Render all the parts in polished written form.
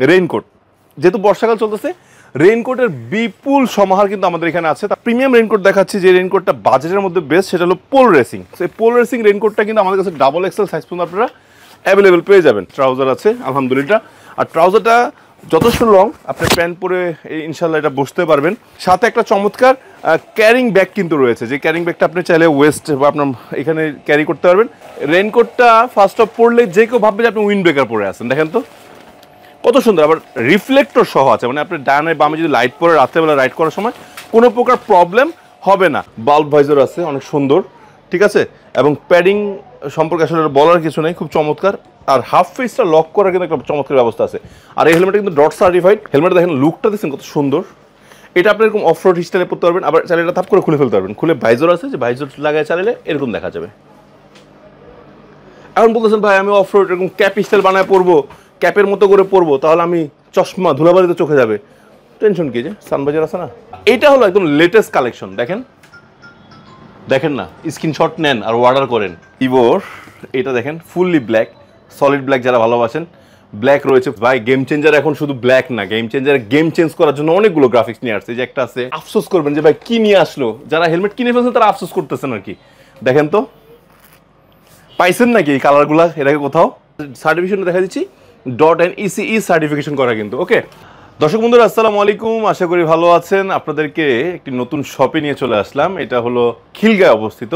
Raincoat, যেহেতু বর্ষাকাল চলতেছে রেইনকোটের বিপুল সমাহার কিন্তু আমাদের এখানে আছে। তা প্রিমিয়াম রেইনকোট দেখাচ্ছি যে রেইনকোটটা বাজেটের মধ্যে বেস্ট, সেটা হলো পোল রেসিং। সেই পোল রেসিং রেইনকোটটা কিন্তু আমাদের কাছে ডাবল এক্সেল সাইজ পর্যন্ত আপনারা অ্যাভেলেবেল পেয়ে যাবেন। ট্রাউজার আছে আলহামদুলিল্লাহ, আর ট্রাউজারটা যথেষ্ট লং, আপনি প্যান্ট পরে ইনশাল্লাহ এটা বসতে পারবেন। সাথে একটা চমৎকার ক্যারিং ব্যাগ কিন্তু রয়েছে, যে ক্যারিং ব্যাগটা আপনি চাইলে ওয়েস্ট বা আপনার এখানে ক্যারি করতে পারবেন। রেইনকোটটা ফার্স্ট অফ পরলে যে কেউ ভাববে যে আপনি উইন্ড ব্রেকার পরে আছেন। দেখেন তো কত সুন্দর, আবার রিফ্লেক্টর সহ আছে, মানে আপনি ডানে বামে যদি লাইট পরে রাত্রেবেলা রাইড করার সময় কোনো প্রকার প্রবলেম হবে না। বাল্ব ভাইজার আছে অনেক সুন্দর, ঠিক আছে, এবং প্যাডিং সম্পর্কে আসলে বলার কিছু নেই, খুব চমৎকার। আর হাফ ফেসটা লক করার কিন্তু একটা চমৎকার ব্যবস্থা আছে। আর এই হেলমেটটা কিন্তু ডট সার্টিফাইড হেলমেট। দেখেন লুকটা দেখছেন কত সুন্দর, এটা আপনি এরকম অফ রোড স্টাইলে পড়তে পারবেন, আবার চাইলে এটা থাপ করে খুলে ফেলতে পারবেন। খুলে ভাইজর আছে, যে ভাইজর লাগায় চালালে এরকম দেখা যাবে। এখন বলতেছেন ভাই আমি অফ রোড এরকম ক্যাপ স্টাইল বানায় পরবো, ক্যাপের মতো করে পরবো, তাহলে আমি চশমা ধুলাবাড়িতে চোখে যাবে, টেনশন কি, যে সানবাজার আছে না। এটা হলো একদম লেটেস্ট কালেকশন, দেখেন দেখেন না, স্ক্রিনশট নেন আর অর্ডার করেন। ইভোর এটা দেখেন ফুললি ব্ল্যাক, সলিড ব্ল্যাক যারা ভালোবাসেন, ব্ল্যাক রয়েছে ভাই। গেম চেঞ্জার এখন শুধু ব্ল্যাক না, গেম চেঞ্জার গেম চেঞ্জ করার জন্য অনেকগুলো গ্রাফিক্স নিয়ে আসছে। যে একটা আছে, আফসোস করবেন যে ভাই কি নিয়ে আসলো, যারা হেলমেট কিনে ফেলছেন তারা আফসোস করতেছেন আর কি। দেখেন তো পাইছেন নাকি এই কালারগুলো এর আগে কোথাও? সার্টিফিকেশন দেখা দিচ্ছি, .NECE সার্টিফিকেশন করা কিন্তু। ওকে দর্শক বন্ধুরা আসসালামু আলাইকুম, আশা করি ভালো আছেন। আপনাদেরকে একটি নতুন শপে নিয়ে চলে আসলাম, এটা হলো খিলগাঁয়ে অবস্থিত।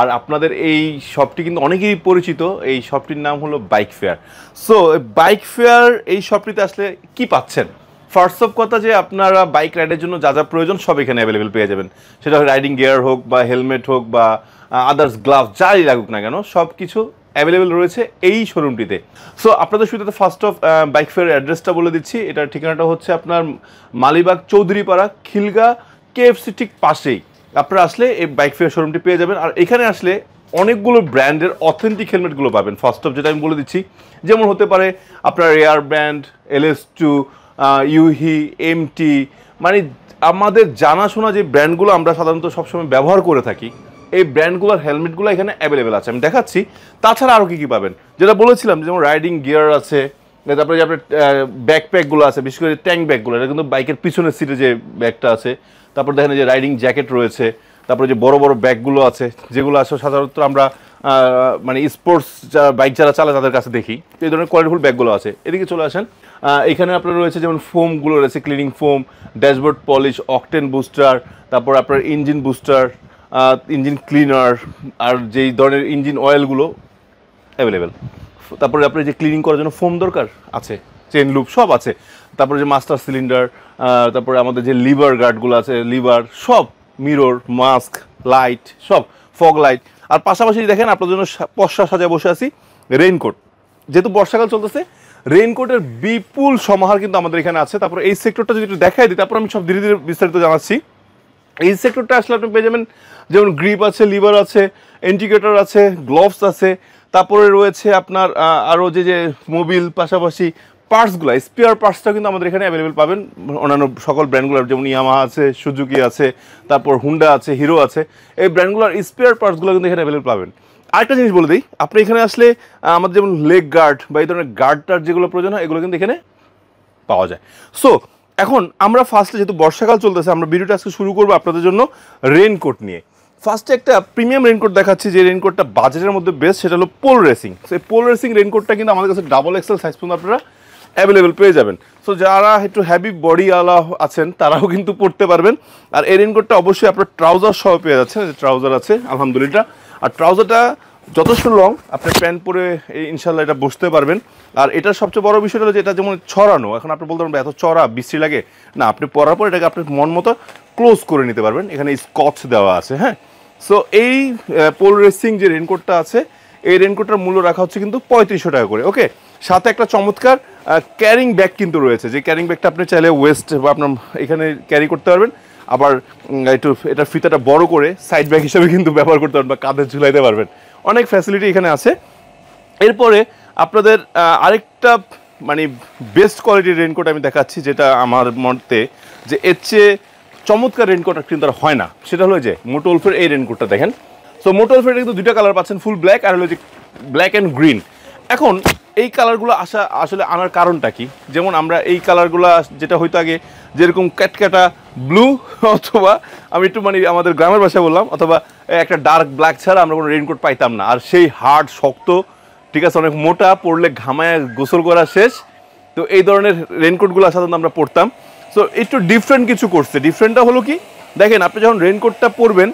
আর আপনাদের এই শপটি কিন্তু অনেকেই পরিচিত, এই শপটির নাম হলো bike fair. So bike fair এই শপটিতে আসলে কি পাচ্ছেন? ফার্স্ট অফ কথা যে আপনারা বাইক রাইডের জন্য যা যা প্রয়োজন সব এখানে অ্যাভেলেবেল পেয়ে যাবেন, সেটা রাইডিং গিয়ার হোক বা হেলমেট হোক বা আদার্স গ্লাভস যাই লাগুক না কেন, সব কিছু অ্যাভেলেবেল রয়েছে এই শোরুমটিতে। সো আপনাদের সুবিধাতে ফার্স্ট অফ বাইক ফেয়ারের অ্যাড্রেসটা বলে দিচ্ছি। এটার ঠিকানাটা হচ্ছে আপনার মালিবাগ চৌধুরীপাড়া, খিলগাঁ KFC ঠিক পাশেই। আপনারা আসলে এই বাইক ফেয়ার শোরুমটি পেয়ে যাবেন। আর এখানে আসলে অনেকগুলো ব্র্যান্ডের অথেন্টিক হেলমেটগুলো পাবেন। ফার্স্ট অফ যেটা আমি বলে দিচ্ছি, যেমন হতে পারে আপনার এয়ার ব্র্যান্ড, LS2, ইউহি, MT, মানে আমাদের জানাশোনা যে ব্র্যান্ডগুলো আমরা সাধারণত সবসময় ব্যবহার করে থাকি, এই ব্র্যান্ডগুলোর হেলমেটগুলো এখানে অ্যাভেলেবেল আছে, আমি দেখাচ্ছি। তাছাড়া আরও কী কী পাবেন যেটা বলেছিলাম, যেমন রাইডিং গিয়ার আছে, তারপরে যে আপনার ব্যাকপ্যাকগুলো আছে, বিশেষ করে ট্যাঙ্ক ব্যাগগুলো, এটা কিন্তু বাইকের পিছনের সিটে যে ব্যাগটা আছে। তারপর দেখেন যে রাইডিং জ্যাকেট রয়েছে, তারপরে যে বড় বড় ব্যাগগুলো আছে, যেগুলো আসলে সাধারণত আমরা মানে স্পোর্টস যারা বাইক যারা চালায় তাদের কাছে দেখি, এই ধরনের কোয়ালিটিফুল ব্যাগগুলো আছে। এদিকে চলে আসেন, এখানে আপনার রয়েছে যেমন ফোমগুলো রয়েছে, cleaning foam, dashboard polish, octane booster, তারপর আপনার ইঞ্জিন বুস্টার, ইঞ্জিন ক্লিনার, আর যেই ধরনের ইঞ্জিন অয়েলগুলো অ্যাভেলেবেল। তারপরে আপনার যে ক্লিনিং করার জন্য ফোম দরকার আছে, চেন লুপ সব আছে। তারপরে যে মাস্টার সিলিন্ডার, তারপরে আমাদের যে লিভার গার্ডগুলো আছে, লিভার সব, মিরর, মাস্ক, লাইট সব, ফগ লাইট। আর পাশাপাশি দেখেন আপনার জন্য পশা সাজায় বসে আছি রেইনকোট, যেহেতু বর্ষাকাল চলতেছে রেইনকোটের বিপুল সমাহার কিন্তু আমাদের এখানে আছে। তারপর এই সেক্টরটা যদি একটু দেখাই দিই, তারপর আমি সব ধীরে ধীরে বিস্তারিত জানাচ্ছি। এই সেক্টরটা আসলে আপনি পেয়ে যাবেন যেমন গ্রিপ আছে, লিভার আছে, ইন্ডিকেটর আছে, গ্লোভস আছে, তারপরে রয়েছে আপনার আরও যে মোবিল, পাশাপাশি পার্টসগুলো, স্পেয়ার পার্টসটা কিন্তু আমাদের এখানে অ্যাভেলেবেল পাবেন। অন্যান্য সকল ব্র্যান্ডগুলোর যেমন ইয়ামাহা আছে, সুজুকি আছে, তারপর হুন্ডা আছে, হিরো আছে, এই ব্র্যান্ডগুলোর স্পেয়ার পার্টসগুলো কিন্তু এখানে অ্যাভেলেবেল পাবেন। আরেকটা জিনিস বলে দিই, আপনি এখানে আসলে আমাদের যেমন লেগ গার্ড বা এই ধরনের গার্ডটার যেগুলো প্রয়োজন হয় এগুলো কিন্তু এখানে পাওয়া যায়। সো এখন আমরা ফার্স্টে, যেহেতু বর্ষাকাল চলতেছে, আমরা ভিডিওটা আজকে শুরু করবো আপনাদের জন্য রেইনকোট নিয়ে। ফার্স্টে একটা প্রিমিয়াম রেইনকোট দেখাচ্ছি, যে রেইনকোটটা বাজেটের মধ্যে বেস্ট, সেটা হলো পোল রেসিং। সেই পোল রেসিং রেইনকোটটা কিন্তু আমাদের কাছে ডাবল এক্সেল সাইজ পর্যন্ত আপনারা অ্যাভেলেবেল পেয়ে যাবেন। সো যারা একটু হ্যাভি বডি আলা আছেন তারাও কিন্তু পরতে পারবেন। আর এই রেইনকোটটা অবশ্যই আপনার ট্রাউজার সহ পেয়ে যাচ্ছেন, যে ট্রাউজার আছে আলহামদুলিল্লাহ। আর ট্রাউজারটা যথেষ্ট লং, আপনি প্যান্ট পরে ইনশাল্লাহ এটা বসতে পারবেন। আর এটার সবচেয়ে বড় বিষয়টা হলো যে এটা যেমন ছড়ানো, এখন আপনি বলতে পারবেন এত চড়া বিশ্রী লাগে না, আপনি পরার পর এটাকে আপনি মন মতো ক্লোজ করে নিতে পারবেন। এখানে স্কচ দেওয়া আছে। হ্যাঁ, সো এই পোল রেসিং যে রেইনকোটটা আছে, এই রেইনকোটটার মূল্য রাখা হচ্ছে কিন্তু 3500 টাকা করে। ওকে, সাথে একটা চমৎকার ক্যারিং ব্যাগ কিন্তু রয়েছে, যে ক্যারিং ব্যাগটা আপনি চাইলে ওয়েস্ট বা আপনার এখানে ক্যারি করতে পারবেন। আবার একটু এটার ফিতাটা বড় করে সাইড ব্যাগ হিসেবে কিন্তু ব্যবহার করতে পারবেন বা কাঁধে ঝুলাইতে পারবেন। অনেক ফ্যাসিলিটি এখানে আছে। এরপরে আপনাদের আরেকটা মানে বেস্ট কোয়ালিটির রেইনকোট আমি দেখাচ্ছি, যেটা আমার মতে যে এর চেয়ে চমৎকার রেইনকোট কিন্তু আর হয় না, সেটা হলো যে মোটোলফের এই রেইনকোটটা দেখেন। সো মোটোলফের কিন্তু দুইটা কালার পাচ্ছেন, ফুল ব্ল্যাক আর হলো যে ব্ল্যাক অ্যান্ড গ্রিন। এখন এই কালারগুলো আসলে আনার কারণটা কি? যেমন আমরা এই কালারগুলো যেটা হয়তো আগে যেরকম ক্যাটকাটা ব্লু অথবা আমি একটু মানে আমাদের গ্রামের ভাষায় বললাম, অথবা একটা ডার্ক ব্ল্যাক ছাড়া আমরা কোনো রেইনকোট পাইতাম না। আর সেই হার্ড শক্ত, ঠিক আছে, অনেক মোটা, পরলে ঘামায় গোসল করা শেষ। তো এই ধরনের রেইনকোটগুলো সাধারণত আমরা পরতাম। সো একটু ডিফারেন্ট কিছু করছে। ডিফারেন্টটা হলো কি, দেখেন আপনি যখন রেইনকোটটা পরবেন,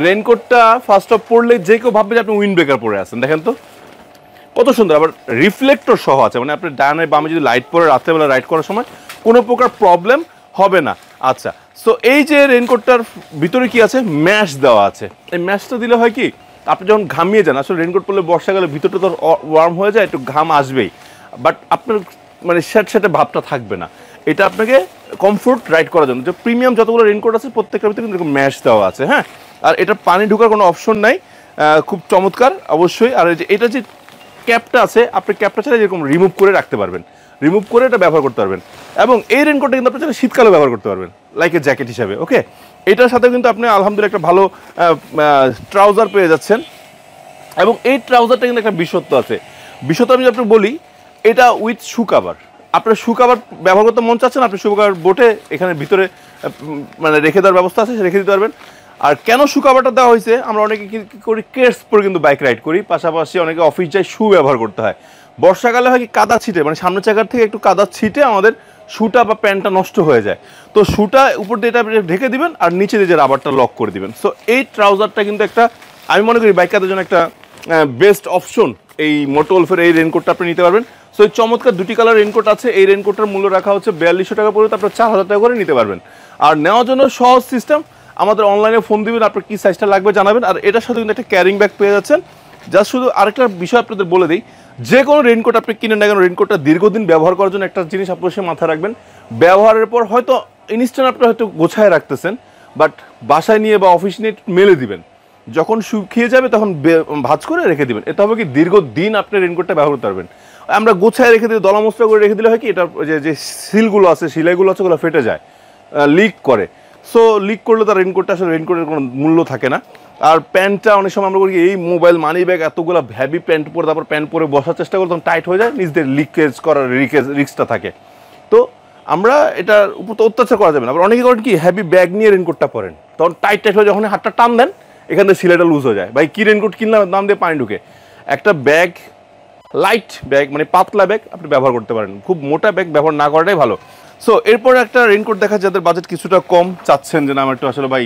রেইনকোটটা ফার্স্ট অফ পরলে যে কেউ ভাববে যে আপনি উইন্ড ব্রেকার পরে আছেন। দেখেন তো কত সুন্দর, আবার রিফ্লেক্টর সহ আছে, মানে আপনি ডানে বামে যদি লাইট পরে রাত্রেবেলা রাইড করার সময় কোনো প্রকার প্রবলেম হবে না। আচ্ছা, সো এই যে রেইনকোটটার ভিতরে কি আছে, ম্যাশ দেওয়া আছে। এই ম্যাশটা দিলে হয় কি, আপনি যখন ঘামিয়ে যান, আসলে রেইনকোট পরলে বর্ষাকালে ভিতরটা তো ওয়ার্ম হয়ে যায়, একটু ঘাম আসবেই, বাট আপনার মানে স্যাঁতে ভাবটা থাকবে না। এটা আপনাকে কমফোর্ট রাইড করার জন্য যে প্রিমিয়াম যতগুলো রেইনকোট আছে প্রত্যেকটার ভিতরে কিন্তু এরকম ম্যাশ দেওয়া আছে। হ্যাঁ, আর এটা পানি ঢোকার কোনো অপশন নাই, খুব চমৎকার অবশ্যই। আর এটা যে ক্যাপটা আছে, আপনি ক্যাপটা ছাড়া যেরকম রিমুভ করে রাখতে পারবেন, রিমুভ করে এটা ব্যবহার করতে পারবেন। এবং এই রেইনকোটটা কিন্তু আপনি চাইলে শীতকালে ব্যবহার করতে পারবেন, লাইক এ জ্যাকেট হিসাবে। ওকে, এটার সাথে কিন্তু আপনি আলহামদুলিল্লাহ একটা ভালো ট্রাউজার পেয়ে যাচ্ছেন। এবং এই ট্রাউজারটা কিন্তু একটা বিশেষত্ব আছে। বিশেষত্ব আমি আপনাকে বলি, এটা উইথ শু কাভার। আপনার শু কাভার ব্যবহার করতে মন চাচ্ছেন, আপনি শু কাভার বোটে এখানে ভিতরে মানে রেখে দেওয়ার ব্যবস্থা আছে, রেখে দিতে পারবেন। আর কেন শু কাভারটা দেওয়া হয়েছে, আমরা অনেকে কি করি, কেটস পরে কিন্তু বাইক রাইড করি, পাশাপাশি অনেকে অফিস যায়, শু ব্যবহার করতে হয়। বর্ষাকালে হয় কি, কাদা ছিটে, মানে সামনের চাকার থেকে একটু কাদা ছিটে আমাদের শুটা বা প্যান্টটা নষ্ট হয়ে যায়। তো শুটা উপর দিয়ে এটা ঢেকে দিবেন আর নিচে দিয়ে যে রাবারটা লক করে দিবেন। সো এই ট্রাউজারটা কিন্তু একটা, আমি মনে করি বাইকারদের জন্য একটা বেস্ট অপশন। এই মোটোলফের এই রেইনকোটটা আপনি নিতে পারবেন। সো এই চমৎকার দুটি কালার রেইনকোট আছে। এই রেইনকোটটার মূল্য রাখা হচ্ছে 4200 টাকা পড়বে, আপনার 4000 টাকা করে নিতে পারবেন। আর নেওয়ার জন্য সহজ সিস্টেম, আমাদের অনলাইনে ফোন দিবেন, আপনার কী সাইজটা লাগবে জানাবেন। আর এটার সাথে কিন্তু একটা ক্যারিং ব্যাগ পেয়ে যাচ্ছেন। জাস্ট শুধু আরেকটা বিষয় আপনাদের বলে দিই, যে কোনো রেইনকোট আপনি কিনেন না কেন, রেইনকোটটা দীর্ঘদিন ব্যবহার করার জন্য একটা জিনিস অবশ্যই মাথায় রাখবেন, ব্যবহারের পর হয়তো ইনস্ট্যান্ট আপনি হয়তো গোছায় রাখতেছেন, বাট বাসায় নিয়ে বা অফিস নিয়ে মেলে দিবেন, যখন শুকিয়ে যাবে তখন ভাঁজ করে রেখে দিবেন। এতে হবে কি, দীর্ঘদিন আপনি রেইনকোটটা ব্যবহার করতে পারবেন। আমরা গোছায় রেখে দিলে, দলামস্তা করে রেখে দিলে হয় কি, এটা যে সিলগুলো আছে, সেলাইগুলো আছে, ওগুলো ফেটে যায়, লিক করে। সো লিক করলে তার রেইনকোটটা আসলে রেইনকোটের কোনো মূল্য থাকে না। আর প্যান্টটা অনেক সময় আমরা করি এই মোবাইল, মানি ব্যাগ, এতগুলো হ্যাভি প্যান্ট পরে তারপর প্যান্ট পরে বসার চেষ্টা করি, তখন টাইট হয়ে যায়, নিজেদের লিকেজ করার রিস্কটা থাকে। তো আমরা এটার উপর তো অত্যাচার করা যাবে না। আবার অনেকে করেন কি, হ্যাভি ব্যাগ নিয়ে রেইনকোটটা পরেন, তখন টাইট হয়ে যখন হাতটা টান দেন, এখান থেকে সিলাইটা লুজ হয়ে যায়। ভাই কি রেইনকোট কিনলাম, দাম দিয়ে পানি ঢুকে। একটা ব্যাগ, লাইট ব্যাগ, মানে পাতলা ব্যাগ আপনি ব্যবহার করতে পারেন, খুব মোটা ব্যাগ ব্যবহার না করাটাই ভালো। সো এরপরে একটা রেইনকোট দেখা, যাদের বাজেট কিছুটা কম, চাচ্ছেন যে না আমার একটু আসলে ভাই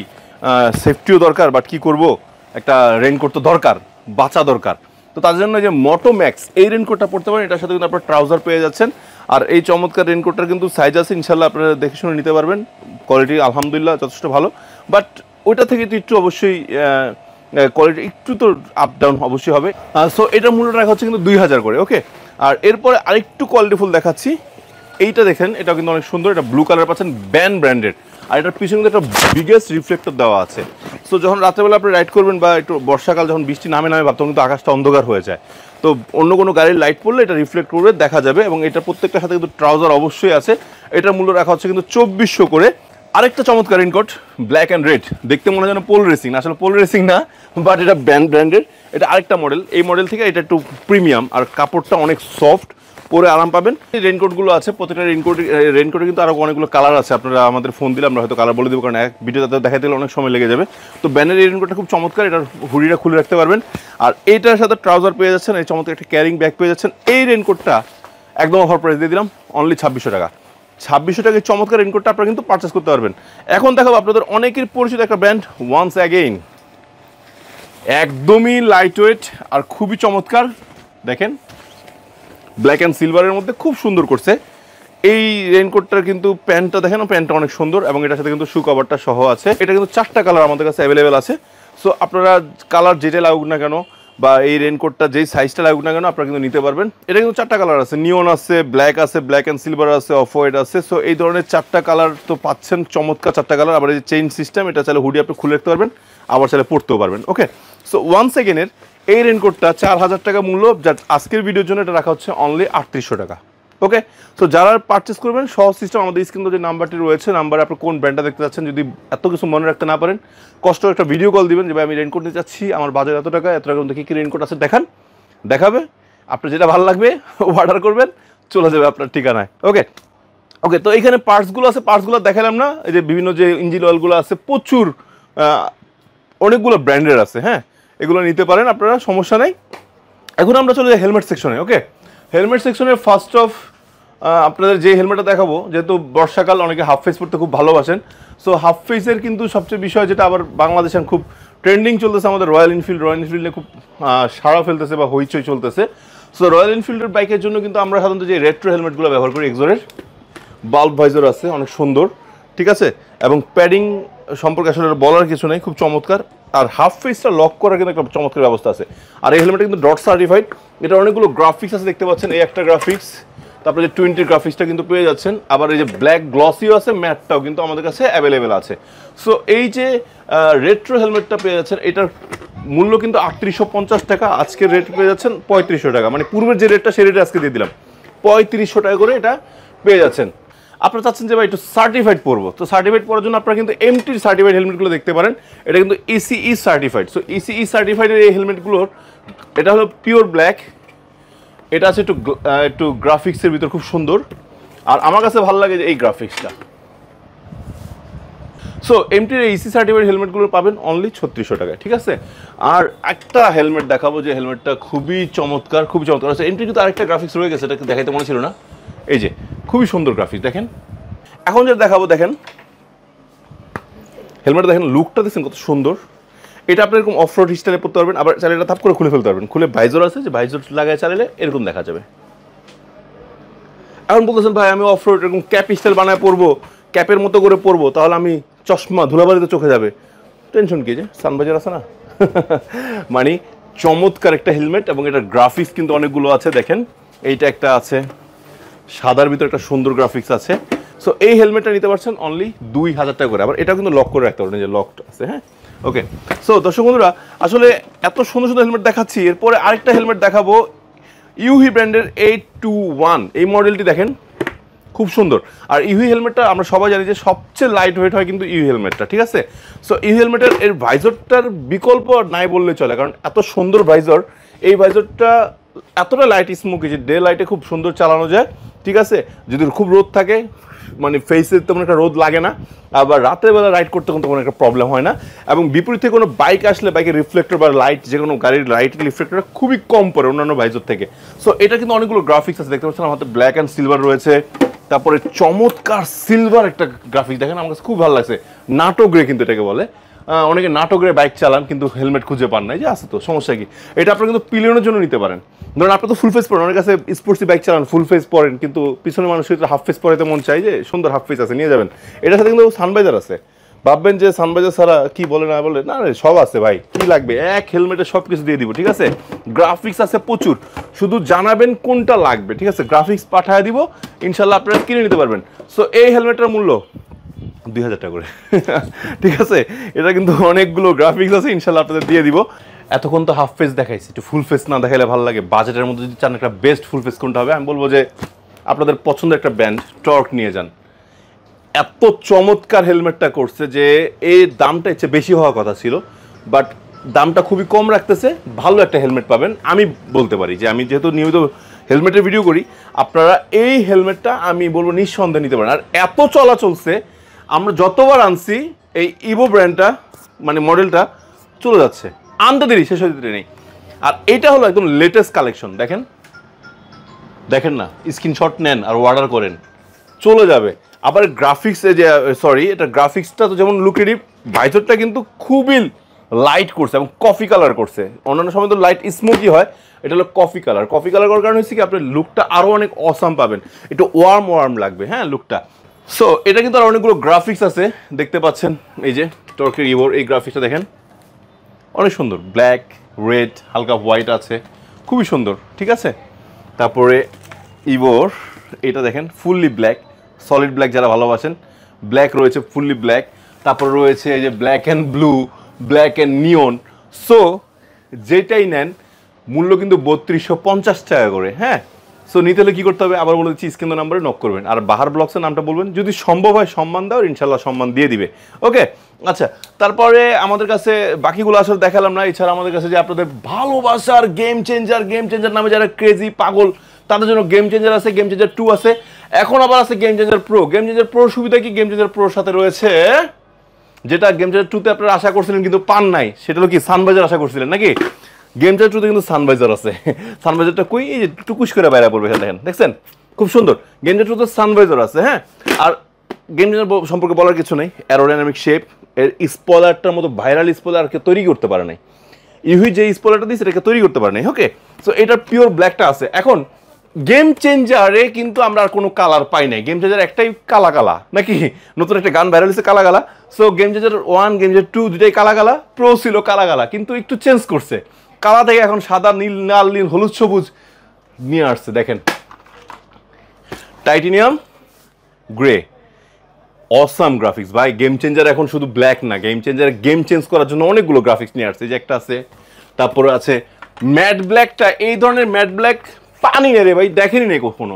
সেফটিও দরকার, বাট কী করবো, একটা রেইনকোট তো দরকার, বাঁচা দরকার। তো তার জন্য যে মোটো ম্যাক্স এই রেইনকোটটা পড়তে পারেন, এটার সাথে কিন্তু আপনার ট্রাউজার পেয়ে যাচ্ছেন। আর এই চমৎকার রেইনকোটটার কিন্তু সাইজ আছে, ইনশাল্লাহ আপনারা দেখে শুনে নিতে পারবেন। কোয়ালিটি আলহামদুলিল্লাহ যথেষ্ট ভালো, বাট ওইটা থেকে একটু অবশ্যই কোয়ালিটি একটু তো আপ ডাউন অবশ্যই হবে। সো এটার মূল্য রাখা হচ্ছে কিন্তু 2000 করে। ওকে, আর এরপরে আরেকটু কোয়ালিটিফুল দেখাচ্ছি, এইটা দেখেন, এটা কিন্তু অনেক সুন্দর, এটা ব্লু কালার পাচ্ছেন, ব্র্যান্ডেড। আর এটার পিছনে কিন্তু একটা বিগেস্ট রিফ্লেক্টর দেওয়া আছে। সো যখন রাত্রেবেলা আপনি রাইড করবেন বা একটু বর্ষাকাল যখন বৃষ্টি নামে ভাবতাম, কিন্তু আকাশটা অন্ধকার হয়ে যায়, তো অন্য কোনো গাড়ির লাইট পড়লে এটা রিফ্লেক্ট করবে, দেখা যাবে। এবং এটা প্রত্যেকটার সাথে কিন্তু ট্রাউজার অবশ্যই আছে। এটার মূল্য রাখা হচ্ছে কিন্তু 2400 করে। আরেকটা চমৎকার রেইনকোট, ব্ল্যাক অ্যান্ড রেড, দেখতে মনে হয় যেন পোল রেসিং, আসলে পোল রেসিং না, বাট এটা ব্র্যান্ডেড। এটা আরেকটা মডেল, এই মডেল থেকে এটা একটু প্রিমিয়াম, আর কাপড়টা অনেক সফট, পরে আরাম পাবেন। এই রেইনকোটগুলো আছে, প্রত্যেকটা রেইনকোটে কিন্তু আরও অনেকগুলো কালার আছে। আপনারা আমাদের ফোন দিলে আমরা হয়তো কালার বলে দেবো, কারণ এক ভিডিওতে দেখাতে গেলে অনেক সময় লেগে যাবে। তো ব্যানের এই রেইনকোটটা খুব চমৎকার, এটার হুডিটা খুলে রাখতে পারবেন। আর এইটার সাথে ট্রাউজার পেয়ে যাচ্ছেন, এই চমৎকার একটা ক্যারিং ব্যাগ পেয়ে যাচ্ছেন। এই রেইনকোটটা একদম অফার প্রাইস দিয়ে দিলাম, অনলি 2600 টাকা। 2600 টাকায় চমৎকার রেইনকোটটা আপনারা কিন্তু পারচেস করতে পারবেন। এখন দেখাবো আপনাদের অনেকের পরিচিত একটা ব্র্যান্ড, ওয়ান্স অ্যাগেইন, একদমই লাইট ওয়েট আর খুবই চমৎকার। দেখেন, ব্ল্যাক অ্যান্ড সিলভারের মধ্যে খুব সুন্দর করছে এই রেইনকোটটার। কিন্তু প্যান্টটা দেখেন, প্যান্টটা অনেক সুন্দর, এবং এটার সাথে কিন্তু শু কভারটা সহ আছে। এটা কিন্তু 4টা কালার আমাদের কাছে অ্যাভেলেবেল আছে। সো আপনারা কালার যেটা লাগুক না কেন, বা এই রেইনকোটটা যেই সাইজটা লাগুক না কেন, আপনারা কিন্তু নিতে পারবেন। এটা কিন্তু 4টা কালার আছে, নিয়ন আছে, ব্ল্যাক আছে, ব্ল্যাক অ্যান্ড সিলভার আছে, অফ হোয়াইট আছে। সো এই ধরনের 4টা কালার তো পাচ্ছেন, চমৎকার 4টা কালার। আবার এই যে চেইন সিস্টেম, এটা চাইলে হুডি আপনি খুলে রাখতে পারবেন, আবার চাইলে পরতেও পারবেন। ওকে, সো ওয়ান সেকেন্ডের এই রেইনকোটটা 4000 টাকা মূল্য, যার আজকের ভিডিওর জন্য এটা রাখা হচ্ছে অনলি 3800 টাকা। ওকে, সো যারা পারচেস করবেন, সহজ সিস্টেম, আমাদের স্ক্রিনে যে নাম্বারটি রয়েছে, নাম্বারে আপনি কোন ব্র্যান্ডটা দেখতে চাচ্ছেন, যদি এত কিছু মনে রাখতে না পারেন, কষ্ট একটা ভিডিও কল দিবেন যে ভাই আমি রেইনকোট নিতে চাচ্ছি, আমার বাজার এত টাকা মধ্যে কী কী রেইনকোট আছে দেখান, দেখাবে। আপনার যেটা ভালো লাগবে অর্ডার করবেন, চলে যাবে আপনার ঠিকানায়। ওকে ওকে, তো এখানে পার্টসগুলো আছে, পার্টসগুলো দেখালাম না? এই যে বিভিন্ন যে ইঞ্জিন অয়েলগুলো আছে, প্রচুর অনেকগুলো ব্র্যান্ডের আছে। হ্যাঁ, এগুলো নিতে পারেন আপনারা, সমস্যা নেই। এখন আমরা চলে যাই হেলমেট সেকশনে। ওকে, হেলমেট সেকশনে ফার্স্ট অফ আপনাদের যে হেলমেটটা দেখাবো, যেহেতু বর্ষাকাল অনেকে হাফ ফেস পরতে খুব ভালোবাসেন, সো হাফ ফেসের কিন্তু সবচেয়ে বিষয় যেটা আবার বাংলাদেশে খুব ট্রেন্ডিং চলতেছে, আমাদের রয়্যাল এনফিল্ডে খুব সাড়া ফেলতেছে বা হইচই চলতেছে। সো রয়্যাল এনফিল্ডের বাইকের জন্য কিন্তু আমরা সাধারণত যে রেট্রো হেলমেটগুলো ব্যবহার করি, এক্সোরের বাল্ব ভাইজার আছে, অনেক সুন্দর, ঠিক আছে, এবং প্যাডিং সম্পর্কে আসলে বলার কিছু নেই, খুব চমৎকার। আর হাফ ফেসটা লক করার কিন্তু একটা চমৎকার ব্যবস্থা আছে। আর এই হেলমেটটা কিন্তু ডট সার্টিফাইড, এটা অনেকগুলো গ্রাফিক্স আছে, দেখতে পাচ্ছেন এই একটা গ্রাফিক্স, তারপরে যে 20 গ্রাফিক্সটা কিন্তু পেয়ে যাচ্ছেন। আবার এই যে ব্ল্যাক গ্লসিও আছে, ম্যাটটাও কিন্তু আমাদের কাছে অ্যাভেলেবেল আছে। সো এই যে রেট্রো হেলমেটটা পেয়ে যাচ্ছেন, এটার মূল্য কিন্তু 3850 টাকা, আজকের রেট পেয়ে যাচ্ছেন 3500 টাকা, মানে পূর্বের যে রেটটা সেই রেটে আজকে দিয়ে দিলাম, 3500 টাকা করে এটা পেয়ে যাচ্ছেন। আপনারা চাচ্ছেন যে ভাই একটু সার্টিফাইড পরবো, তো সার্টিফাইড পরার জন্য আপনারা কিন্তু এমটির সার্টিফাইড হেলমেটগুলো দেখতে পারেন, এটা কিন্তু ইসিই সার্টিফাইড। সো ইসিই সার্টিফাইডের এই হেলমেটগুলোর এটা হলো পিওর ব্ল্যাক, এটা আছে একটু গ্রাফিক্সের ভিতর খুব সুন্দর, আর আমার কাছে ভালো লাগে যে এই গ্রাফিক্সটা। সো এমটির এই ইসি সার্টিফাইড হেলমেটগুলো পাবেন অনলি 3600 টাকায়, ঠিক আছে। আর একটা হেলমেট দেখাবো, যে হেলমেটটা খুবই চমৎকার, খুবই চমৎকার আছে। এমটির কিন্তু আরেকটা গ্রাফিক্স রয়ে গেছে, এটাকে দেখাইতে মনে ছিল না, এই যে খুবই সুন্দর গ্রাফিক্স দেখেন। এখন যেটা দেখাবো, দেখেন হেলমেটটা দেখেন, লুকটা দেখছেন কত সুন্দর। এটা আপনি এরকম অফ রোড স্টাইলে পড়তে পারবেন, আবার চাইলে এটা থাপ করে খুলে ফেলতে পারবেন, খুলে ভাইজর আছে, যে ভাইজর লাগায় চালালে এরকম দেখা যাবে। এখন বলতেছেন ভাই আমি অফ রোড এরকম ক্যাপ স্টাইল বানায় পরবো, ক্যাপের মতো করে পরবো, তাহলে আমি চশমা ধুলাবাড়িতে চোখে যাবে, টেনশন কি, যে সানবাজার আছে না মানে চমৎকার একটা হেলমেট, এবং এটার গ্রাফিক্স কিন্তু অনেকগুলো আছে। দেখেন এইটা একটা আছে, সাদার ভিতরে একটা সুন্দর গ্রাফিক্স আছে। সো এই হেলমেটটা নিতে পারছেন অনলি 2000 টাকা করে। আবার এটা কিন্তু লক করে রাখতে পারবেন, যে লকড আছে। হ্যাঁ, ওকে। সো দর্শক বন্ধুরা, আসলে এত সুন্দর সুন্দর হেলমেট দেখাচ্ছি, এরপরে আরেকটা হেলমেট দেখাবো, ইউহি ব্র্যান্ডের 821, এই মডেলটি দেখেন খুব সুন্দর। আর ইউহি হেলমেটটা আমরা সবাই জানি যে সবচেয়ে লাইট ওয়েট হয় কিন্তু ইউহি হেলমেটটা, ঠিক আছে। সো ইউহি হেলমেটের এর ভাইজরটার বিকল্প নাই বললে চলে, কারণ এত সুন্দর ভাইজর, এই ভাইজরটা এতটা লাইট স্মোকি যে ডে লাইটে খুব সুন্দর চালানো যায়, ঠিক আছে। যদি খুব রোদ থাকে, মানে ফেসে তেমন একটা রোদ লাগে না, আবার রাতের বেলা রাইড করতে কোনো তেমন একটা প্রবলেম হয় না। এবং বিপরীত থেকে কোনো বাইক আসলে বাইকের রিফ্লেক্টর বা লাইট, যে কোনো গাড়ির লাইট রিফ্লেক্টরটা খুবই কম পড়ে অন্যান্য ভাইজর থেকে। সো এটা কিন্তু অনেকগুলো গ্রাফিক্স আছে, দেখতে পাচ্ছেন আমার হাতে ব্ল্যাক অ্যান্ড সিলভার রয়েছে, তারপরে চমৎকার সিলভার একটা গ্রাফিক্স দেখেন, আমার কাছে খুব ভালো লাগছে, নাটক গ্রে কিন্তু এটাকে বলে। অনেকে নাটক গ্রে বাইক চালান কিন্তু হেলমেট খুঁজে পান না, যে আছে তো সমস্যা কি, এটা আপনারা কিন্তু পিলিয়নের জন্য নিতে পারেন। ধরুন আপনি তো ফুল ফেস পরেন, অনেক কাছে স্পোর্টসি বাইক চালান ফুল ফেস পরেন, কিন্তু পিছনে মানুষের হাফ ফেস পরাইতে মন চাই, যে সুন্দর হাফ ফেস আছে নিয়ে যাবেন, এটার সাথে কিন্তু সানভাইজার আছে। ভাববেন যে সানভাইজার ছাড়া কি বলে না বলে, না রে সব আছে ভাই, কি লাগবে, এক হেলমেটে সব কিছু দিয়ে দিব, ঠিক আছে। গ্রাফিক্স আছে প্রচুর, শুধু জানাবেন কোনটা লাগবে, ঠিক আছে, গ্রাফিক্স পাঠিয়ে দিব, ইনশাল্লাহ আপনারা কিনে নিতে পারবেন। সো এই হেলমেটটার মূল্য 2000 টাকা করে ঠিক আছে। এটা কিন্তু অনেকগুলো গ্রাফিক্স আছে, ইনশাল্লাহ আপনাদের দিয়ে দিব। এতক্ষণ তো হাফ ফেস দেখাইছি, একটু ফুল ফেস না দেখাইলে ভালো লাগে। বাজেটের মধ্যে যদি চান একটা বেস্ট ফুল ফেস কোনটা হবে, আমি বলবো যে আপনাদের পছন্দের একটা ব্র্যান্ড টর্ক নিয়ে যান। এত চমৎকার হেলমেটটা করছে যে এই দামটা হচ্ছে বেশি হওয়ার কথা ছিল, বাট দামটা খুবই কম রাখতেছে, ভালো একটা হেলমেট পাবেন। আমি বলতে পারি যে আমি যেহেতু নিয়মিত হেলমেটের ভিডিও করি, আপনারা এই হেলমেটটা আমি বলবো নিঃসন্দেহে নিতে পারেন। আর এত চলা চলছে, আমরা যতবার আনছি এই ইভো ব্র্যান্ডটা, মানে মডেলটা চলে যাচ্ছে, আনতে দেরি, শেষ হতে দেরি নেই। আর এটা হলো একদম লেটেস্ট কালেকশন, দেখেন দেখেন না, স্ক্রিনশট নেন আর অর্ডার করেন, চলে যাবে। আবার গ্রাফিক্স, যে সরি, এটা গ্রাফিক্সটা তো যেমন লুকেরই, ভাইজরটা কিন্তু খুবই লাইট করছে এবং কফি কালার করছে। অন্যান্য সময় তো লাইট স্মোকি হয়, এটা হলো কফি কালার। কফি কালার করার কারণে হচ্ছে কি, আপনার লুকটা আরও অনেক অসাম পাবেন, একটু ওয়ার্ম লাগবে, হ্যাঁ লুকটা। সো এটা কিন্তু আর অনেকগুলো গ্রাফিক্স আছে, দেখতে পাচ্ছেন এই যে টর্কের ইভোর এই গ্রাফিক্সটা দেখেন, অনেক সুন্দর, ব্ল্যাক রেড হালকা হোয়াইট আছে, খুবই সুন্দর, ঠিক আছে। তারপরে ইভোর এটা দেখেন ফুললি ব্ল্যাক, সলিড ব্ল্যাক যারা ভালোবাসেন, ব্ল্যাক রয়েছে, ফুললি ব্ল্যাক। তারপর রয়েছে এই যে black and blue, black and neon. So যেটাই নেন মূল্য কিন্তু 3250 টাকা করে। হ্যাঁ, সো নিতে হলে কী করতে হবে আবার বলে দিচ্ছি, স্ক্রিন নাম্বারে নক করবেন আর বাহার ব্লগসের নামটা বলবেন, যদি সম্ভব হয় সম্মান দাও, ইনশাল্লাহ সম্মান দিয়ে দিবে। ওকে, আচ্ছা, তারপরে আমাদের কাছে বাকিগুলো আসলে দেখালাম না। এছাড়া আমাদের কাছে যে আপনাদের ভালোবাসার গেম চেঞ্জার নামে যারা ক্রেজি পাগল, তাদের জন্য গেম চেঞ্জার আছে, গেম চেঞ্জার 2 আছে, এখন আবার আছে game changer pro. Game changer প্রোর সুবিধা কি, গেম চেঞ্জার প্রোর সাথে রয়েছে যেটা গেম চেঞ্জার 2তে আপনারা আশা করছিলেন কিন্তু পান নাই, সেটা হলো কি সানভাইজার আশা করছিলেন নাকি। গেম চেঞ্জার 2তে কিন্তু সানভাইজার আছে। সানভাইজারটা কই, এই যে টুকুস করে বাইরে পড়বে, দেখেন, দেখছেন খুব সুন্দর। গেম চেঞ্জার 2তে সানভাইজার আছে। হ্যাঁ, আর গেম চেঞ্জার সম্পর্কে বলার কিছু নেই, অ্যারোডাইনামিক শেপ, এর স্পয়লারটার মতো ভাইরাল স্পয়লার কে তৈরি করতে পারে নাই। ইউহি যে স্পয়লারটা দিয়েছে এটাকে তৈরি করতে পারে নাই। ওকে, সো এটা পিওর ব্ল্যাকটা আছে। এখন গেম চেঞ্জারে কিন্তু আমরা আর কোনো কালার পাই নাই, গেম চেঞ্জার একটাই কালা কালা নাকি, নতুন একটা গান ভাইরাল হয়েছে কালা কালা। So game changer 1 game changer 2 দুটাই কালা কালা, প্রো ছিল কালা কালা, কিন্তু একটু চেঞ্জ করছে, কালা থেকে এখন সাদা, নীল, লাল, নীল, হলুদ, সবুজ নিয়ে আসছে। দেখেন, টাইটেনিয়াম গ্রে, অসাম গ্রাফিক্স ভাই। গেম চেঞ্জার এখন শুধু ব্ল্যাক না, গেম চেঞ্জার গেম চেঞ্জ করার জন্য অনেকগুলো গ্রাফিক্স নিয়ে আসছে। যে একটা আছে, তারপরে আছে ম্যাট ব্ল্যাকটা, এই ধরনের ম্যাট ব্ল্যাক পানি নেই রে ভাই, দেখেনি নেই কখনো।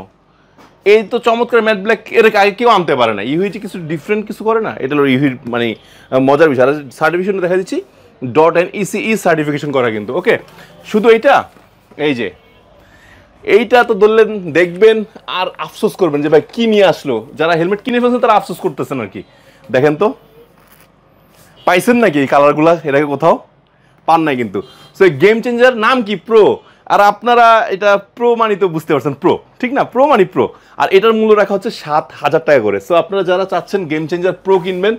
এই তো চমৎকার ম্যাট ব্ল্যাক এর আগে কেউ আনতে পারে না। ইউহিটি কিছু ডিফারেন্ট কিছু করে না, এটা হলো ইউহির মানে মজার বিষয়। আর সার্টিফিকেশনটা দেখা দিচ্ছি, .NECE সার্টিফিকেশন করা কিন্তু। ওকে, শুধু এইটা, এই যে এইটা তো ধরলেন দেখবেন আর আফসোস করবেন যে ভাই কি নিয়ে আসলো। যারা হেলমেট কিনে ফেলছেন তারা আফসোস করতেছেন আর কি। দেখেন তো, পাইছেন নাকি এই কালারগুলা এর আগে কোথাও? পান নাই কিন্তু। সো গেম চেঞ্জার নাম কি, প্রো। আর আপনারা এটা প্রো মানি তো বুঝতে পারছেন, প্রো ঠিক না, প্রো মানি প্রো। আর এটার মূল্য রাখা হচ্ছে 7,000 টাকা করে। সো আপনারা যারা চাচ্ছেন গেম চেঞ্জার প্রো কিনবেন,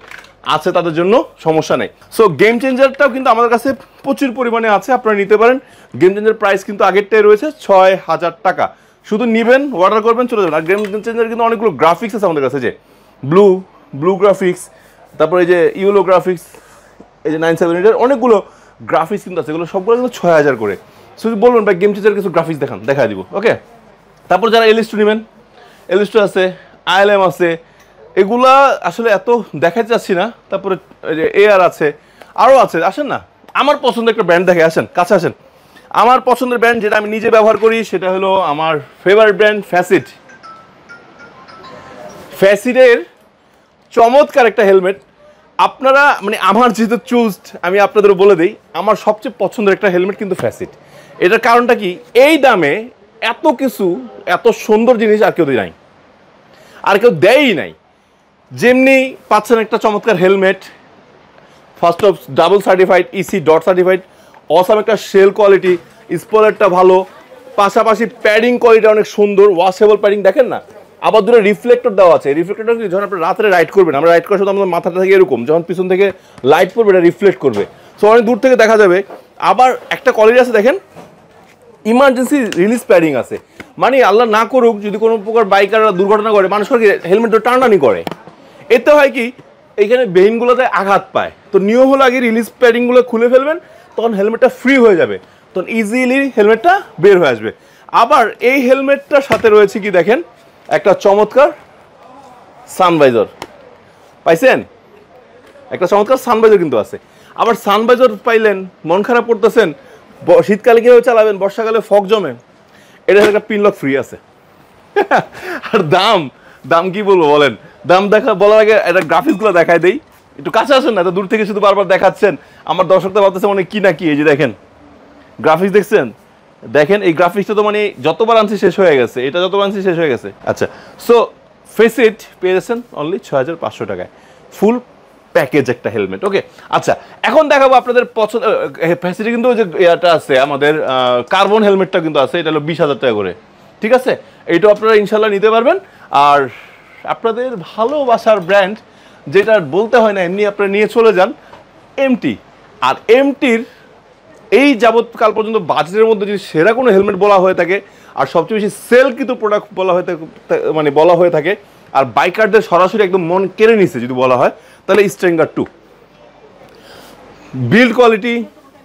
আছে তাদের জন্য সমস্যা নেই। সো গেম চেঞ্জারটাও কিন্তু আমাদের কাছে প্রচুর পরিমাণে আছে, আপনারা নিতে পারেন। গেম চেঞ্জার প্রাইস কিন্তু আগেরটাই রয়েছে 6,000 টাকা। শুধু নেবেন, অর্ডার করবেন, চলে যাবেন। আর গেম চেঞ্জার কিন্তু অনেকগুলো গ্রাফিক্স আছে আমাদের কাছে, যে ব্লু গ্রাফিক্স, তারপরে এই যে ইউলো গ্রাফিক্স, এই যে 978 অনেকগুলো গ্রাফিক্স কিন্তু আছে, এগুলো সবগুলো কিন্তু 6,000 করে। শুধু বলবেন ভাই গেম চেঞ্জার কিছু গ্রাফিক্স দেখান, দেখা দিব। ওকে, তারপর যারা এলিস্টু নেবেন, এলিস্টু আছে, ILM আছে, এগুলা আসলে এত দেখাতে চাচ্ছি না। তারপরে AR আছে, আরও আছে, আসেন না। আমার পছন্দের একটা ব্র্যান্ড দেখে, আসেন কাছে আসেন। আমার পছন্দের ব্র্যান্ড যেটা আমি নিজে ব্যবহার করি, সেটা হলো আমার ফেভারিট ব্র্যান্ড ফ্যাসিট। ফ্যাসিটের চমৎকার একটা হেলমেট। আপনারা মানে আমার যেহেতু চুজড, আমি আপনাদেরও বলে দিই, আমার সবচেয়ে পছন্দের একটা হেলমেট কিন্তু ফ্যাসিট। এটার কারণটা কি, এই দামে এত কিছু, এত সুন্দর জিনিস আর কেউ নাই, আর কেউ দেয়ই নাই। যেমনি পাচ্ছেন একটা চমৎকার helmet, first of double certified, EC dot certified, awesome একটা শেল কোয়ালিটি, স্পয়লারটা ভালো, পাশাপাশি প্যাডিং কোয়ালিটি অনেক সুন্দর, ওয়াশেবল প্যাডিং দেখেন না। আবার দূরে রিফ্লেক্টর দেওয়া আছে। রিফ্লেক্টরটা কি, যখন আপনি রাত্রে রাইড করবেন, আমরা রাইড করার সময় আমাদের মাথাটা থেকে এরকম, যখন পিছন থেকে লাইট পড়বে এটা রিফ্লেক্ট করবে, সো অনেক দূর থেকে দেখা যাবে। আবার একটা কোয়ালিটি আছে দেখেন, ইমার্জেন্সি রিলিজ প্যাডিং আছে। মানে আল্লাহ না করুক যদি কোনো প্রকার বাইকাররা দুর্ঘটনা করে, মানুষ কি হেলমেট টানাটানি করে, এতে হয় কি এইখানে বেইনগুলোতে আঘাত পায়। তো নিয়ম হলো আগে রিলিজ প্যাডিংগুলো খুলে ফেলবেন, তখন হেলমেটটা ফ্রি হয়ে যাবে, তখন ইজিলি হেলমেটটা বের হয়ে আসবে। আবার এই হেলমেটটার সাথে রয়েছে কি দেখেন, একটা চমৎকার সানভাইজার পাইছেন, একটা চমৎকার সানভাইজার কিন্তু আছে। আবার সানভাইজার পাইলেন, মন খারাপ করতেছেন, শীতকালে কীভাবে চালাবেন, বর্ষাকালে ফগ জমে, এটা একটা পিনলক ফ্রি আছে। আর দাম কি বলবো বলেন, দাম দেখা বলার আগে একটা গ্রাফিক্সগুলো দেখায় দেই, একটু কাছে আসেন না, তো দূর থেকে শুধু বারবার দেখাচ্ছেন, আমার দর্শকরা ভাবতেছে মানে কি না কি। এই যে দেখেন গ্রাফিক্স, দেখছেন, দেখেন এই গ্রাফিক্সটা তো মানে যতবার আনছি শেষ হয়ে গেছে, এটা যতবার আনছি শেষ হয়ে গেছে। আচ্ছা, সো ফেসিট পেয়ে যাচ্ছেন অনলি 6,500 টাকায়, ফুল প্যাকেজ একটা হেলমেট। ওকে, আচ্ছা, এখন দেখাবো আপনাদের পছন্দ। ফেসিটে কিন্তু যে এটা আছে আমাদের কার্বন হেলমেটটা কিন্তু আছে, এটা হলো 20,000 টাকা করে, ঠিক আছে। এইটাও আপনারা ইনশাল্লাহ নিতে পারবেন। আর আপনাদের ভালোবাসার ব্র্যান্ড, যেটা বলতে হয় না, এমনি আপনারা নিয়ে চলে যান, এমটি। আর এমটির এই যাবৎকাল পর্যন্ত বাজেটের মধ্যে যদি সেরা কোনো হেলমেট বলা হয়ে থাকে, আর সবচেয়ে বেশি সেল কিন্তু প্রোডাক্ট বলা হয়ে থাকে, আর বাইকারদের সরাসরি একদম মন কেড়ে নিচ্ছে যদি বলা হয়, তাহলে stronger 2। Build quality,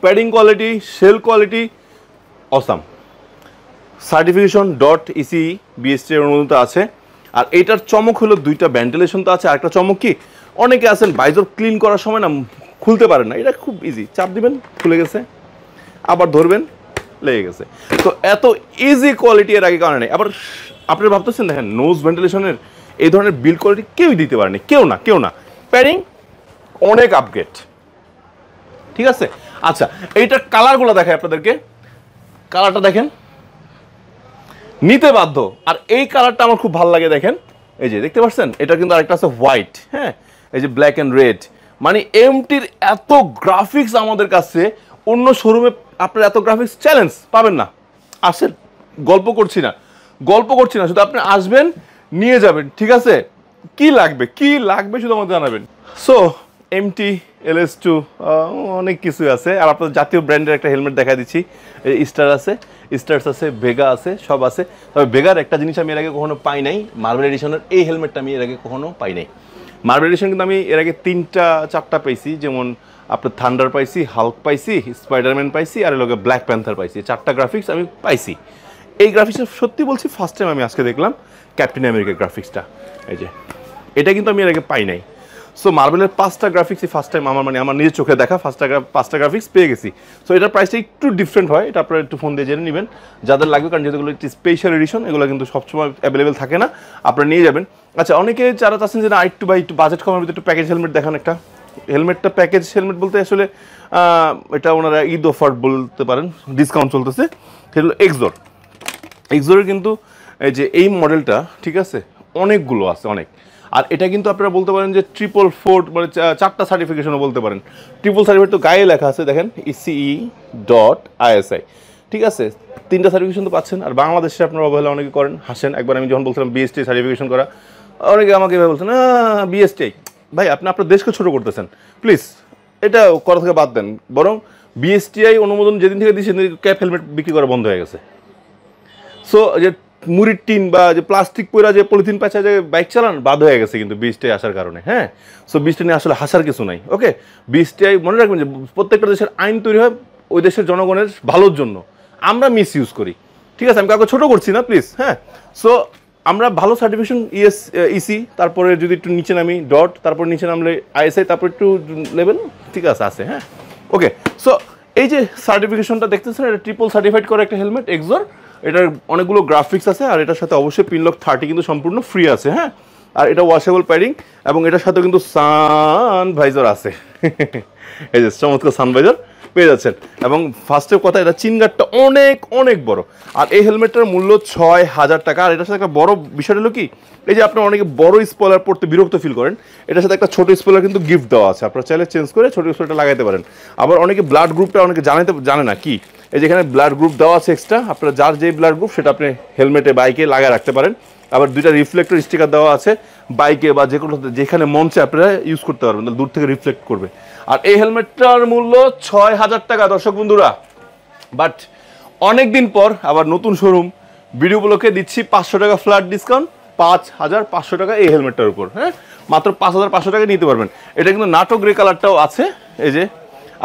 padding quality, shell quality awesome. Certification .ECE BST এর অনুমোদিত আছে। আর এইটার চমক হলো দুইটা ভেন্টিলেশন তো আছে, আর একটা চমক কি, অনেকে আছেন বাইজর ক্লিন করার সময় না খুলতে পারেন না, এটা খুব ইজি, চাপ দিবেন খুলে গেছে, আবার ধরবেন লেগে গেছে। তো এত ইজি কোয়ালিটি এর আগে কারণে আবার আপনারা ভাবতেছেন দেখেন নোজ ভেন্টিলেশনের এই ধরনের বিল্ড কোয়ালিটি কেউই দিতে পারেনি, কেউ না। প্যারিং অনেক আপগ্রেড, ঠিক আছে। আচ্ছা এইটার কালারগুলো দেখায় আপনাদেরকে, কালারটা দেখেন নিতে বাধ্য। আর এই কালারটা আমার খুব ভালো লাগে, দেখেন এই যে দেখতে পাচ্ছেন, এটা কিন্তু আরেকটা আছে হোয়াইট, হ্যাঁ এই যে ব্ল্যাক অ্যান্ড রেড। মানে এমটির এত গ্রাফিক্স আমাদের কাছে অন্য শোরুমে আপনার এত গ্রাফিক্স চ্যালেঞ্জ পাবেন না। আসেন, গল্প করছি না শুধু আপনি আসবেন নিয়ে যাবেন, ঠিক আছে। কি লাগবে শুধু আমাদের জানাবেন। সো এমটি LS2 অনেক কিছু আছে। আর আপনাদের জাতীয় ব্র্যান্ডের একটা হেলমেট দেখা দিচ্ছি, স্টার্স আছে, ভেগা আছে, সব আছে। তবে ভেগার একটা জিনিস আমি এর আগে কখনো পাই নাই, মার্বেল এডিশনের এই হেলমেটটা আমি এর আগে কখনো পাই নাই। মার্বেল এডিশন কিন্তু আমি এর আগে 3-4টা পাইছি, যেমন আপনার থান্ডার পাইছি, হাল্ক পাইছি, স্পাইডারম্যান পাইছি, আর এর ব্ল্যাক প্যান্থার পাইছি। 4টা গ্রাফিক্স আমি পাইছি। এই গ্রাফিক্সটা সত্যি বলছি ফার্স্ট টাইম আমি আজকে দেখলাম ক্যাপ্টেন আমেরিকা গ্রাফিক্সটা। এই যে এটা কিন্তু আমি এর আগে পাই নাই। সো মার্বেলের 5টা গ্রাফিক্সই ফার্স্ট টাইম আমার নিজের চোখে দেখা 5টা গ্রাফিক্স পেয়ে গেছি। সো এটার প্রাইসটা একটু ডিফারেন্ট হয়, এটা আপনারা একটু ফোন দিয়ে জেনে নেবেন যাদের লাগবে, কারণ যেগুলো একটু স্পেশাল এডিশন এগুলো কিন্তু সবসময় অ্যাভেলেবেল থাকে না, আপনারা নিয়ে যাবেন। আচ্ছা অনেকে যারা চাচ্ছেন যে না একটু বাজেট কমার ভিতরে একটু প্যাকেজ হেলমেট দেখান একটা। হেলমেটটা প্যাকেজ হেলমেট বলতে আসলে এটা ওনারা ঈদ অফার বলতে পারেন, ডিসকাউন্ট চলতেছে। সেগুলো এক্সোরের কিন্তু এই যে এই মডেলটা, ঠিক আছে, অনেকগুলো আছে অনেক। আর এটা কিন্তু আপনারা বলতে পারেন যে 444 মানে 4টা সার্টিফিকেশনও বলতে পারেন। ট্রিপল সার্টিফিকেট তো গায়ে লেখা আছে দেখেন, ECE.ISI, ঠিক আছে। 3টা সার্টিফিকেশন তো পাচ্ছেন। আর বাংলাদেশে আপনারা অবহেলা অনেকে করেন, হাসেন। একবার আমি যখন বলছিলাম BSTI সার্টিফিকেশন করা, অনেকে আমাকে এভাবে বলছেন BSTI ভাই আপনি আপনার দেশকে ছোটো করতেছেন, প্লিজ এটা করা থেকে বাদ দেন। বরং BSTI অনুমোদন যেদিন থেকে দিয়েছে সেদিন ক্যাপ হেলমেট বিক্রি করা বন্ধ হয়ে গেছে। সো যে মুড়ির টিন বা যে প্লাস্টিক পয়রা যে পলিথিন প্যাঁচা যে বাইক চালান বাদ হয়ে গেছে কিন্তু BSTI আসার কারণে, হ্যাঁ। সো BSTI নিয়ে আসলে হাসার কিছু নাই, ওকে। BSTI মনে রাখবেন যে প্রত্যেকটা দেশের আইন তৈরি হয় ওই দেশের জনগণের ভালোর জন্য, আমরা মিস ইউজ করি, ঠিক আছে। আমি কাউকে ছোটো করছি না, প্লিজ, হ্যাঁ। সো আমরা ভালো সার্টিফিকেশন EC, তারপরে যদি একটু নিচে নামি ডট, তারপর নিচে নামলে ISI, তারপর একটু লেভেল, ঠিক আছে, হ্যাঁ, ওকে। সো এই যে সার্টিফিকেশনটা দেখতেছেন, এটা ট্রিপল সার্টিফাইড করে একটা হেলমেট এক্সোর। এটার অনেকগুলো গ্রাফিক্স আছে, আর এটার সাথে অবশ্যই পিনলক 30 কিন্তু সম্পূর্ণ ফ্রি আছে, হ্যাঁ। আর এটা ওয়াশেবল প্যাডিং, এবং এটার সাথেও কিন্তু সানভাইজার আছে। এই যে চমৎকার সানভাইজার পেয়ে যাচ্ছেন। এবং ফার্স্টের কথা, এটা চিনগার্ডটা অনেক বড়। আর এই হেলমেটটার মূল্য 6000 টাকা। আর এটার সাথে একটা বড় বিষয়টা হলো কি, এই যে আপনার অনেকে বড় স্পয়লার পড়তে বিরক্ত ফিল করেন, এটার সাথে একটা ছোট স্পয়লার কিন্তু গিফট দেওয়া আছে, আপনারা চাইলে চেঞ্জ করে ছোট স্পয়লারটা লাগাইতে পারেন। আবার অনেকে ব্লাড গ্রুপটা অনেকে জানে না কি, এই যেখানে ব্লাড গ্রুপ দেওয়া আছে এক্সট্রা, আপনার যার যেই ব্লাড গ্রুপ সেটা আপনি হেলমেটে বাইকে লাগায় রাখতে পারেন। আবার 2টা রিফ্লেক্টর স্টিকার দেওয়া আছে বাইকে বা যেখানে মঞ্চে আপনারা ইউজ করতে পারবেন, দূর থেকে রিফ্লেক্ট করবে। আর এই হেলমেটটার মূল্য 6000 টাকা দর্শক বন্ধুরা। বাট অনেকদিন পর আবার নতুন শোরুম ভিডিওগুলোকে দিচ্ছি 500 টাকা ফ্ল্যাট ডিসকাউন্ট, 5500 টাকা এই হেলমেটটার উপর, হ্যাঁ। মাত্র 5500 টাকা নিতে পারবেন। এটা কিন্তু নাটক গ্রে কালারটাও আছে, এই যে,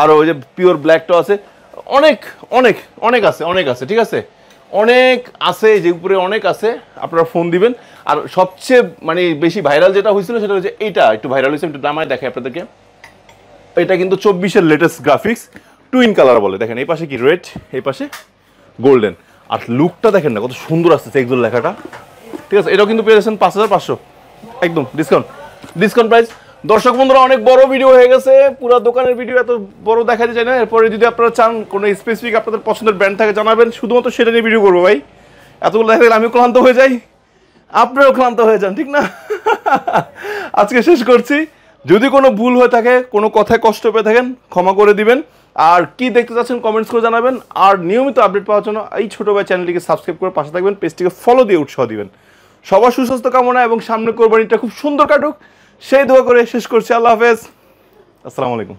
আর ওই যে পিওর ব্ল্যাকটাও আছে। অনেক আছে, ঠিক আছে, অনেক আছে, যে উপরে অনেক আছে। আপনারা ফোন দিবেন। আর সবচেয়ে মানে বেশি ভাইরাল যেটা হয়েছিল সেটা হচ্ছে এইটা, একটু ভাইরাল হয়েছে, একটু দামায় দেখাই আপনাদেরকে। এটা কিন্তু 24-এর লেটেস্ট গ্রাফিক্স, টুইন কালার বলে। দেখেন এই পাশে কি রেড, এই পাশে গোল্ডেন। আর লুকটা দেখেন না কত সুন্দর আসছে এক্সোর লেখাটা, ঠিক আছে। এটাও কিন্তু পেয়ে যাচ্ছেন 5500 একদম ডিসকাউন্ট প্রাইস। দর্শক বন্ধুরা অনেক বড় ভিডিও হয়ে গেছে, পুরো দোকানের ভিডিও এত বড় দেখাতে চাই না। এরপরে যদি আপনারা চান কোনো স্পেসিফিক আপনাদের পছন্দের ব্র্যান্ড থাকে জানাবেন, শুধুমাত্র সেটা নিয়ে ভিডিও করবো ভাই। এতগুলো দেখা গেলে আমিও ক্লান্ত হয়ে যাই, আপনারাও ক্লান্ত হয়ে যান, ঠিক না। আজকে শেষ করছি। যদি কোনো ভুল হয়ে থাকে, কোনো কথায় কষ্ট পেয়ে থাকেন, ক্ষমা করে দিবেন। আর কি দেখতে চাচ্ছেন কমেন্টস করে জানাবেন। আর নিয়মিত আপডেট পাওয়ার জন্য এই ছোটো ভাই চ্যানেলটিকে সাবস্ক্রাইব করে পাশে থাকবেন, পেজটিকে ফলো দিয়ে উৎসাহ দিবেন। সবার সুস্বাস্থ্য কামনা এবং সামনে কোরবানিটা খুব সুন্দর কাটুক সেই দোয়া করে শেষ করছি। আল্লাহ হাফেজ, আসসালামু আলাইকুম।